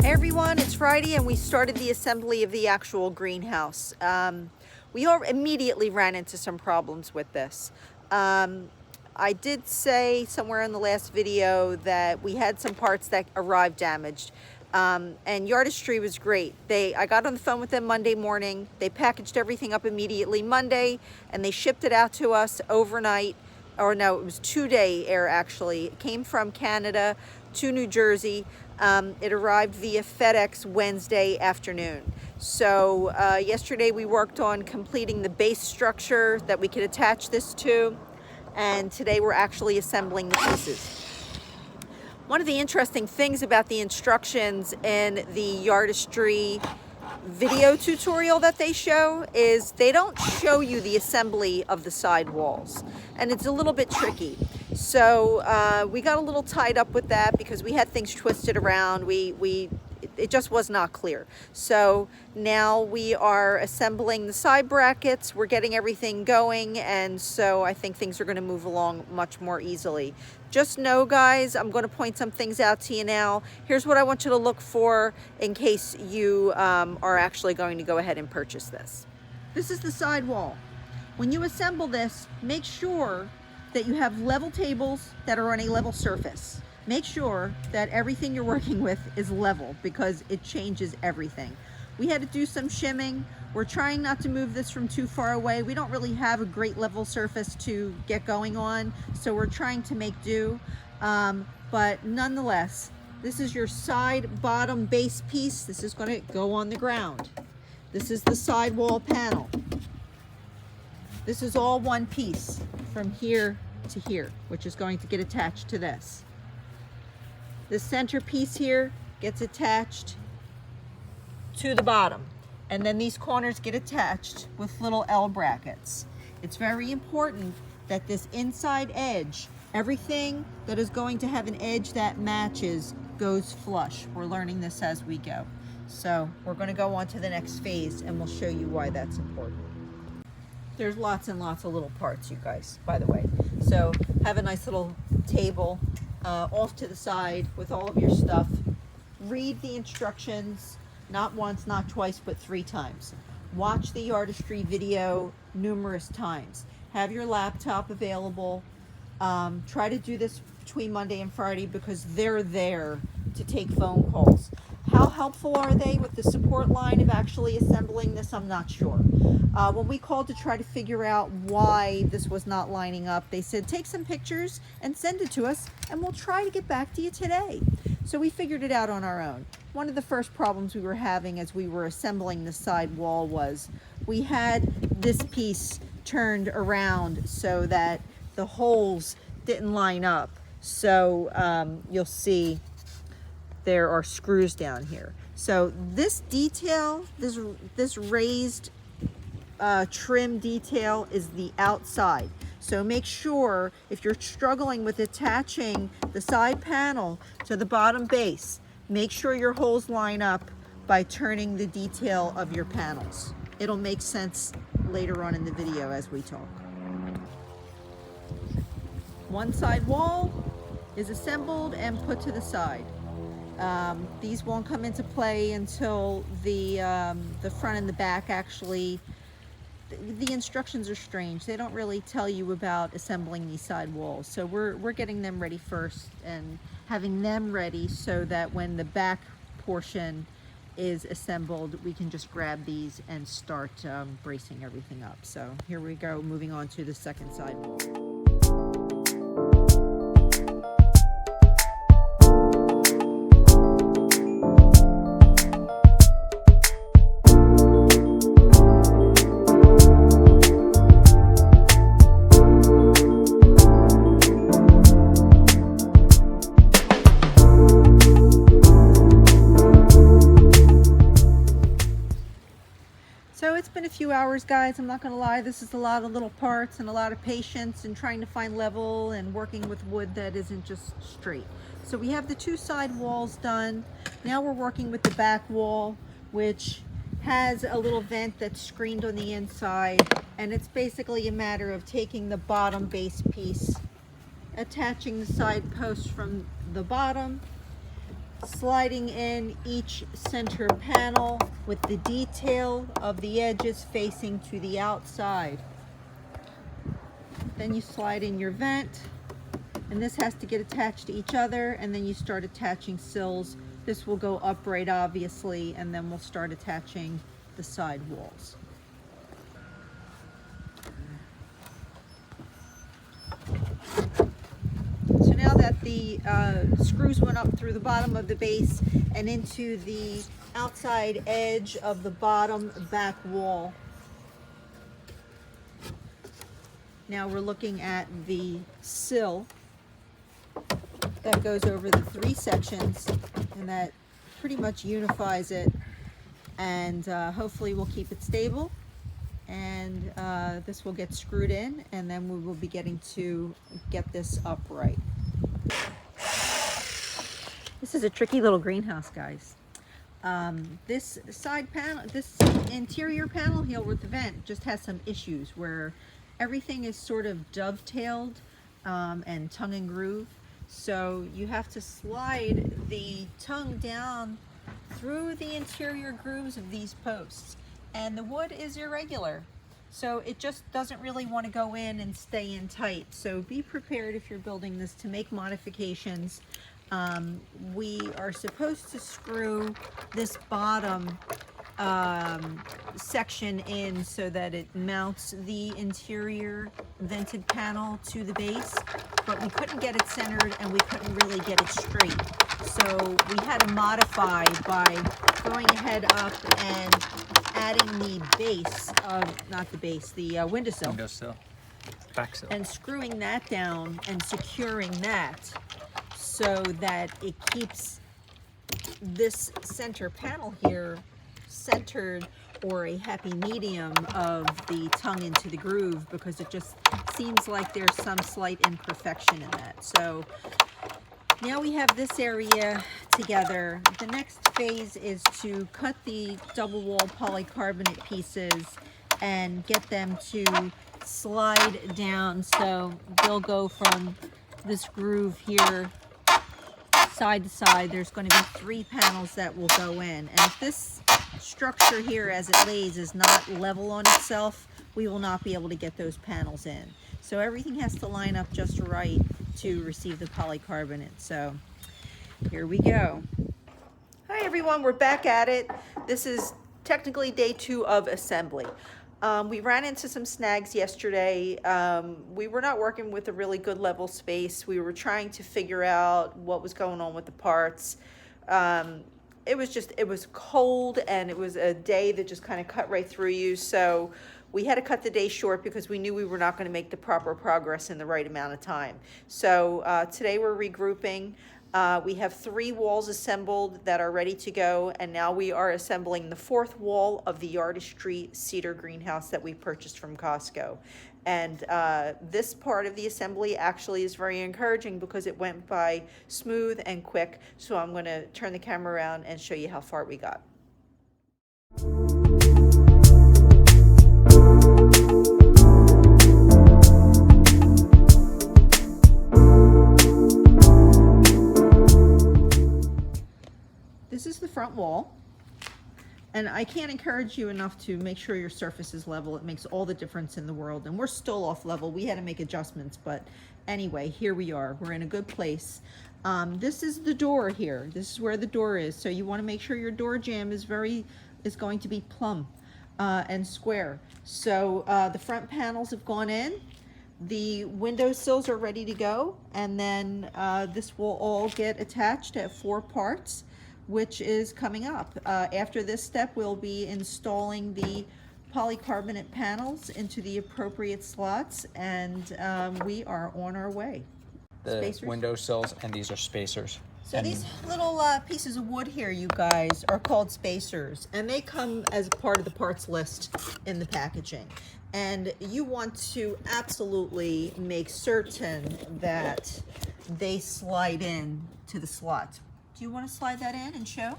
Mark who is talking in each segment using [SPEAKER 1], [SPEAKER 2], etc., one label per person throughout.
[SPEAKER 1] Hey everyone, it's Friday and we started the assembly of the actual greenhouse. We immediately ran into some problems with this. I did say somewhere in the last video that we had some parts that arrived damaged. And Yardistry was great. I got on the phone with them Monday morning. They packaged everything up immediately Monday and they shipped it out to us overnight. Or no, it was 2-day air actually. It came from Canada to New Jersey. It arrived via FedEx Wednesday afternoon. So yesterday we worked on completing the base structure that we could attach this to, and today we're actually assembling the pieces. One of the interesting things about the instructions in the Yardistry video tutorial that they show is they don't show you the assembly of the side walls, and it's a little bit tricky. So we got a little tied up with that because we had things twisted around. It just was not clear. So now we are assembling the side brackets. We're getting everything going, and so I think things are going to move along much more easily. Just know, guys, I'm going to point some things out to you now. Here's what I want you to look for in case you are actually going to go ahead and purchase this. This is the side wall. When you assemble this, make sure that you have level tables that are on a level surface. Make sure that everything you're working with is level because it changes everything. We had to do some shimming. We're trying not to move this from too far away. We don't really have a great level surface to get going on, so we're trying to make do. But nonetheless, this is your side bottom base piece. This is going to go on the ground. This is the side wall panel. This is all one piece from here to here, which is going to get attached to this. The center piece here gets attached to the bottom, and then these corners get attached with little L brackets. It's very important that this inside edge, everything that is going to have an edge that matches, goes flush. We're learning this as we go. So we're going to go on to the next phase and we'll show you why that's important. There's lots and lots of little parts, you guys, by the way. So have a nice little table off to the side with all of your stuff. Read the instructions, not once, not twice, but 3 times. Watch the Yardistry video numerous times. Have your laptop available. Try to do this between Monday and Friday because they're there to take phone calls. How helpful are they with the support line of actually assembling this? I'm not sure. When we called to try to figure out why this was not lining up, they said, take some pictures and send it to us and we'll try to get back to you today. So we figured it out on our own. One of the first problems we were having as we were assembling the side wall was we had this piece turned around so that the holes didn't line up. So you'll see there are screws down here. So this detail, this raised trim detail is the outside. So make sure if you're struggling with attaching the side panel to the bottom base, make sure your holes line up by turning the detail of your panels. It'll make sense later on in the video as we talk. One side wall is assembled and put to the side. These won't come into play until the front and the back actually. The instructions are strange. They don't really tell you about assembling these side walls. So we're getting them ready first and having them ready so that when the back portion is assembled, we can just grab these and start bracing everything up. So here we go, moving on to the second side wall. So it's been a few hours, guys. I'm not gonna lie, this is a lot of little parts and a lot of patience and trying to find level and working with wood that isn't just straight. So we have the 2 side walls done. Now we're working with the back wall, which has a little vent that's screened on the inside, and it's basically a matter of taking the bottom base piece, attaching the side posts from the bottom, sliding in each center panel with the detail of the edges facing to the outside. Then you slide in your vent, and this has to get attached to each other, and then you start attaching sills. This will go upright, obviously, and then we'll start attaching the side walls. So now that the screws went up through the bottom of the base and into the outside edge of the bottom back wall, now we're looking at the sill that goes over the 3 sections, and that pretty much unifies it, and hopefully we'll keep it stable, and this will get screwed in, and then we will be getting to get this upright. This is a tricky little greenhouse, guys. This side panel, this interior panel here with the vent just has some issues where everything is sort of dovetailed and tongue and groove. So you have to slide the tongue down through the interior grooves of these posts. And the wood is irregular, so it just doesn't really want to go in and stay in tight. So be prepared if you're building this to make modifications. We are supposed to screw this bottom section in so that it mounts the interior vented panel to the base, but we couldn't get it centered and we couldn't really get it straight. So we had to modify by going ahead up and adding the base of, not the base, the windowsill,
[SPEAKER 2] back sill,
[SPEAKER 1] and screwing that down and securing that so that it keeps this center panel here centered, or a happy medium of the tongue into the groove, because it just seems like there's some slight imperfection in that. So now we have this area together. The next phase is to cut the double wall polycarbonate pieces and get them to slide down, so they'll go from this groove here side to side. There's going to be 3 panels that will go in, and if this structure here as it lays is not level on itself, we will not be able to get those panels in. So everything has to line up just right to receive the polycarbonate. So here we go. Hi everyone, we're back at it. This is technically day 2 of assembly. We ran into some snags yesterday. We were not working with a really good level space. We were trying to figure out what was going on with the parts. It was cold, and it was a day that just kind of cut right through you. So we had to cut the day short because we knew we were not going to make the proper progress in the right amount of time. So today we're regrouping. We have 3 walls assembled that are ready to go, and now we are assembling the 4th wall of the Yardistry cedar greenhouse that we purchased from Costco. And this part of the assembly actually is very encouraging because it went by smooth and quick. So I'm going to turn the camera around and show you how far we got. This is the front wall, and I can't encourage you enough to make sure your surface is level. It makes all the difference in the world, and we're still off level. We had to make adjustments, but anyway, here we are. We're in a good place. This is the door here. This is where the door is, so you want to make sure your door jamb is going to be plumb and square. So the front panels have gone in. The window sills are ready to go, and then this will all get attached at 4 parts, which is coming up. After this step, we'll be installing the polycarbonate panels into the appropriate slots, and we are on our way.
[SPEAKER 2] The
[SPEAKER 1] Spacers?
[SPEAKER 2] window sills, and these are spacers.
[SPEAKER 1] So these little pieces of wood here, you guys, are called spacers, and they come as part of the parts list in the packaging. And you want to absolutely make certain that they slide in to the slots. Do you want to slide that in and show?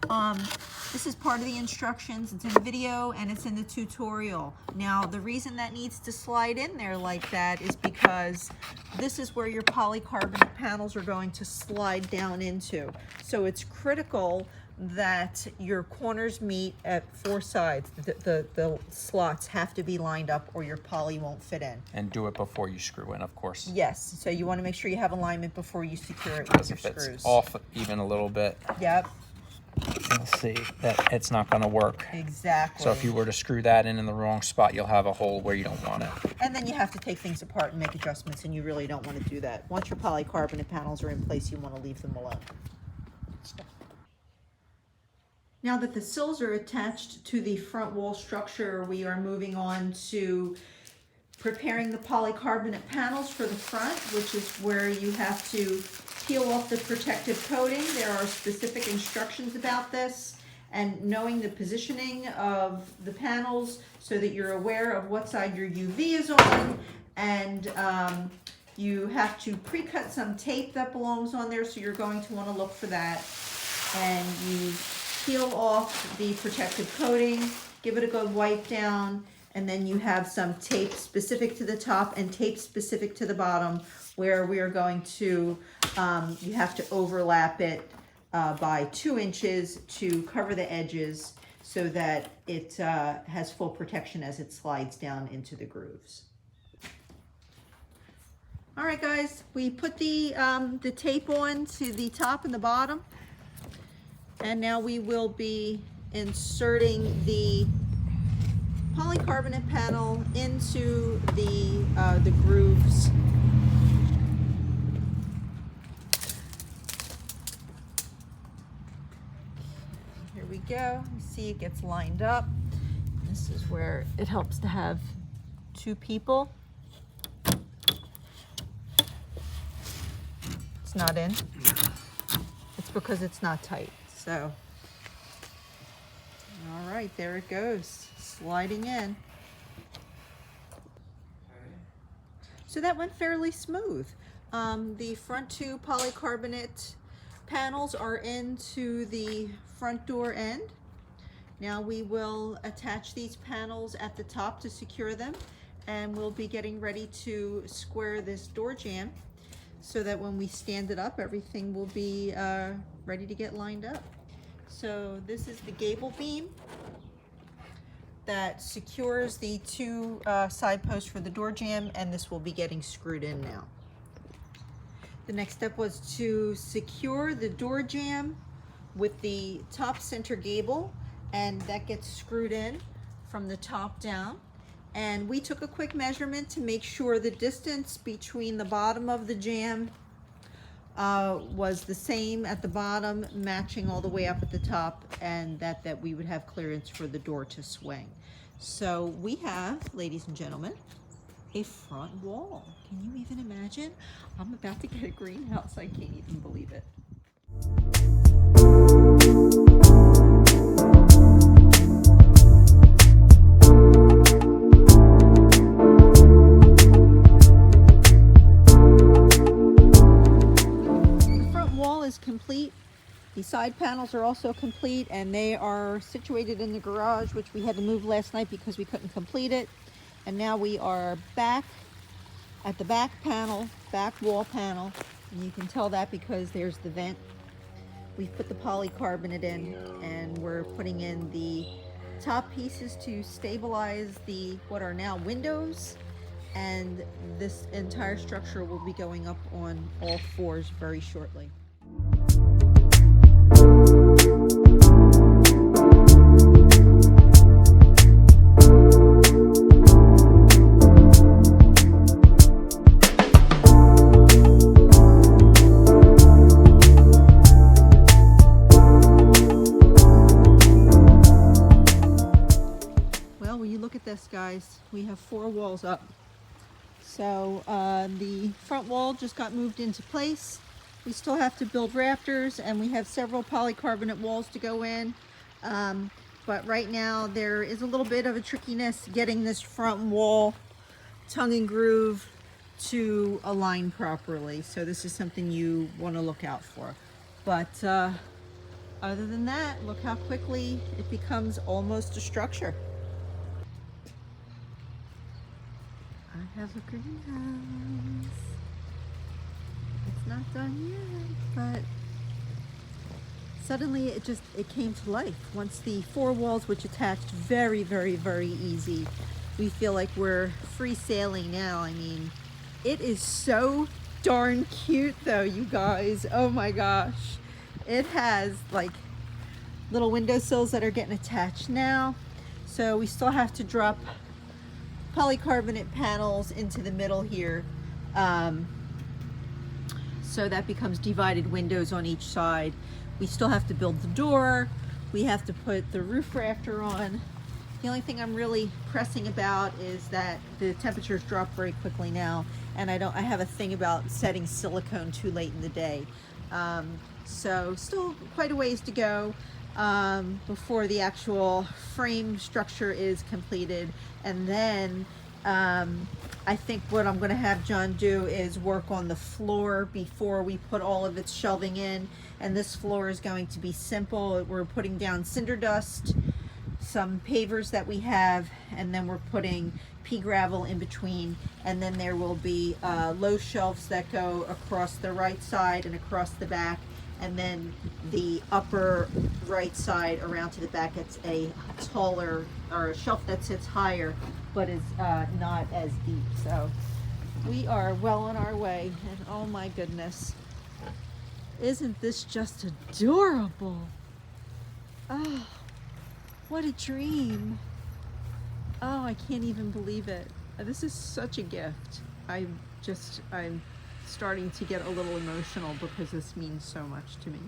[SPEAKER 1] This is part of the instructions. It's in the video and it's in the tutorial. Now, the reason that needs to slide in there like that is because this is where your polycarbonate panels are going to slide down into. So it's critical that your corners meet at 4 sides. The slots have to be lined up or your poly won't fit in.
[SPEAKER 2] And do it before you screw in, of course.
[SPEAKER 1] Yes, so you want to make sure you have alignment before you secure it with
[SPEAKER 2] Because
[SPEAKER 1] your
[SPEAKER 2] if it's
[SPEAKER 1] screws.
[SPEAKER 2] off even a little bit,
[SPEAKER 1] Yep,
[SPEAKER 2] you'll see that it's not going to work.
[SPEAKER 1] exactly.
[SPEAKER 2] So if you were to screw that in the wrong spot, you'll have a hole where you don't want it.
[SPEAKER 1] And then you have to take things apart and make adjustments, and you really don't want to do that. Once your polycarbonate panels are in place, you want to leave them alone. Now that the sills are attached to the front wall structure, we are moving on to preparing the polycarbonate panels for the front, which is where you have to peel off the protective coating. There are specific instructions about this, and knowing the positioning of the panels so that you're aware of what side your UV is on, and you have to pre-cut some tape that belongs on there, so you're going to want to look for that. And you peel off the protective coating, give it a good wipe down, and then you have some tape specific to the top and tape specific to the bottom where we are going to, you have to overlap it by 2 inches to cover the edges so that it has full protection as it slides down into the grooves. All right, guys, we put the tape on to the top and the bottom. And now we will be inserting the polycarbonate panel into the grooves. Here we go. You see it gets lined up. This is where it helps to have 2 people. It's not in. It's because it's not tight. So, all right, there it goes, sliding in. So that went fairly smooth. The front 2 polycarbonate panels are into the front door end. Now we will attach these panels at the top to secure them, and we'll be getting ready to square this door jamb so that when we stand it up, everything will be ready to get lined up. So this is the gable beam that secures the 2 side posts for the door jamb, and this will be getting screwed in now. The next step was to secure the door jamb with the top center gable, and that gets screwed in from the top down. And we took a quick measurement to make sure the distance between the bottom of the jamb was the same at the bottom, matching all the way up at the top, and that we would have clearance for the door to swing. So we have, ladies and gentlemen, a front wall. Can you even imagine? I'm about to get a greenhouse. I can't even believe it. Complete. The side panels are also complete, and they are situated in the garage, which we had to move last night because we couldn't complete it. And now we are back at the back panel, back wall panel, and you can tell that because there's the vent. We've put the polycarbonate in, and we're putting in the top pieces to stabilize the what are now windows, and this entire structure will be going up on all 4s very shortly. Well, when you look at this, guys, we have 4 walls up. So the front wall just got moved into place. We still have to build rafters, and we have several polycarbonate walls to go in. But right now there is a little bit of a trickiness getting this front wall tongue and groove to align properly. So this is something you want to look out for. But other than that, look how quickly it becomes almost a structure. I have a greenhouse. It's not done yet, but suddenly it came to life. Once the four walls, which attached very, very, very easy, we feel like we're free sailing now. I mean, it is so darn cute though, you guys. Oh my gosh. It has like little windowsills that are getting attached now. So we still have to drop polycarbonate panels into the middle here. So that becomes divided windows on each side. We still have to build the door. We have to put the roof rafter on. The only thing I'm really pressing about is that the temperatures drop very quickly now, and I have a thing about setting silicone too late in the day. So still quite a ways to go before the actual frame structure is completed. And then I think what I'm going to have John do is work on the floor before we put all of its shelving in. And this floor is going to be simple. We're putting down cinder dust, some pavers that we have, and then we're putting pea gravel in between. And then there will be low shelves that go across the right side and across the back. And then the upper right side around to the back, it's a taller, or a shelf that sits higher, but is not as deep. So we are well on our way, and oh my goodness, isn't this just adorable? Oh, what a dream. Oh, I can't even believe it. This is such a gift. I'm starting to get a little emotional because this means so much to me.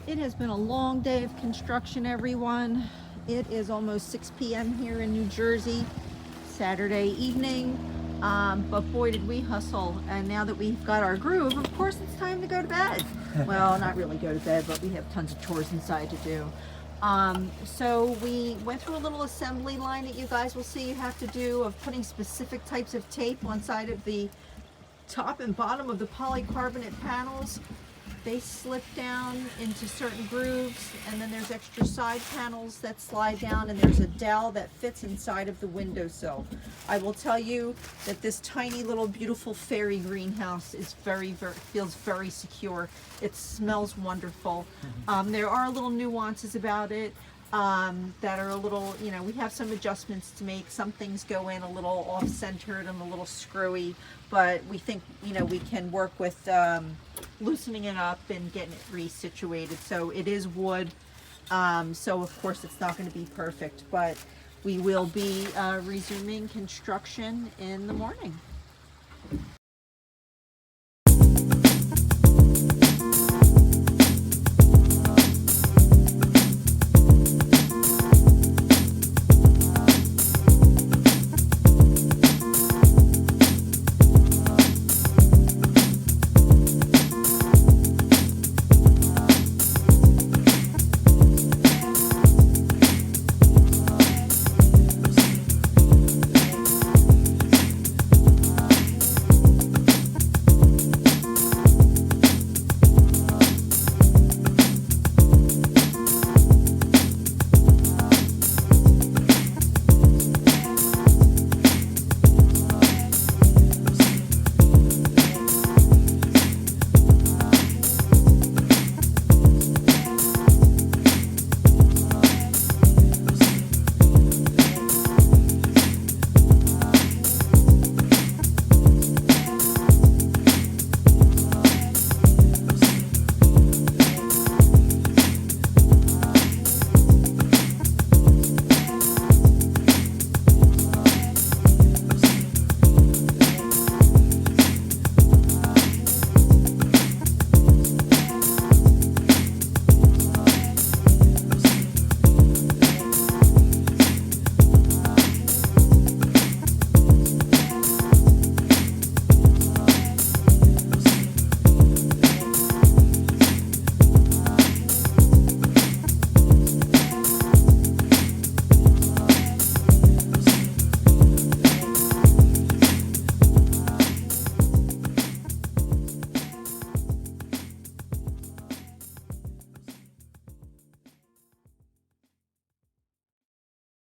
[SPEAKER 1] It has been a long day of construction, everyone. It is almost 6 p.m. here in New Jersey, Saturday evening. But boy, did we hustle. And now that we've got our groove, of course it's time to go to bed. Well, not really go to bed, but we have tons of chores inside to do. So we went through a little assembly line that you guys will see you have to do of putting specific types of tape on side of the top and bottom of the polycarbonate panels. They slip down into certain grooves, and then there's extra side panels that slide down, and there's a dowel that fits inside of the windowsill. I will tell you that this tiny little beautiful fairy greenhouse is feels very secure. It smells wonderful. There are little nuances about it that are a little, we have some adjustments to make. Some things go in a little off-centered and a little screwy, but we think, we can work with loosening it up and getting it resituated. So it is wood, so of course it's not going to be perfect, but we will be resuming construction in the morning.